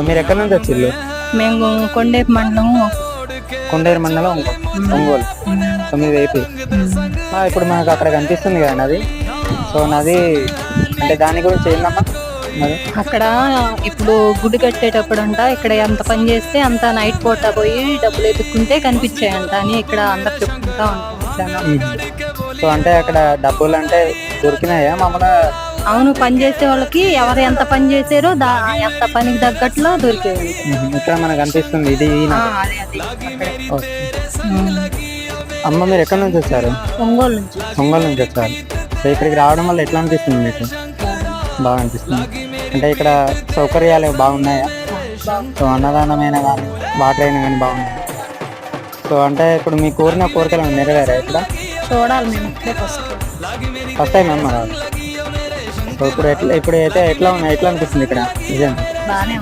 మీరు ఎక్కడి నుంచి వచ్చిళ్ళు? మేము కొండేపు మండలం. కొండేరు మండలం ఒంగోలు. సో మీరు ఏపీ. ఇప్పుడు మనకు అక్కడ కనిపిస్తుంది కదా నది. సో నది అంటే దాని గురించి ఏందమ్మా మరి? అక్కడ ఇప్పుడు గుడి కట్టేటప్పుడు అంట ఇక్కడ ఎంత పని చేస్తే అంత నైట్ పూట పోయి డబ్బులు ఎత్తుక్కుంటే కనిపించాయంట అని ఇక్కడ అందరు చెప్పుకుంటా ఉంటాం. సో అంటే అక్కడ డబ్బులు అంటే దొరికినాయా మామూలుగా? అవును, పని చేసే వాళ్ళకి ఎవరు ఎంత పని చేసారో ఎంత పనికి తగ్గట్లో దొరికేది. ఇక్కడ మనకు అనిపిస్తుంది ఇది ఈ నది. అదే అదే. ఓకే. అమ్మ మీరు ఎక్కడి నుంచి వచ్చారు? ఒంగోలు నుంచి. ఒంగోలు నుంచి వచ్చారు. సో ఇక్కడికి రావడం వల్ల ఎట్లా అనిపిస్తుంది మీకు? బాగా అనిపిస్తుంది. అంటే ఇక్కడ సౌకర్యాలు బాగున్నాయా? సో అన్నదానమైన కానీ వాటర్ అయినా కానీ బాగున్నాయి. సో అంటే ఇప్పుడు మీ కోరిన కోరికలు నెరవేరా ఇక్కడ? చూడాలి మేము ఇప్పుడే ఫస్ట్ టైం అమ్మ రాదు. సో ఇప్పుడు అయితే ఎట్లా ఉన్నాయి, ఎట్లా అనిపిస్తుంది ఇక్కడ నిజంగా? బాగానే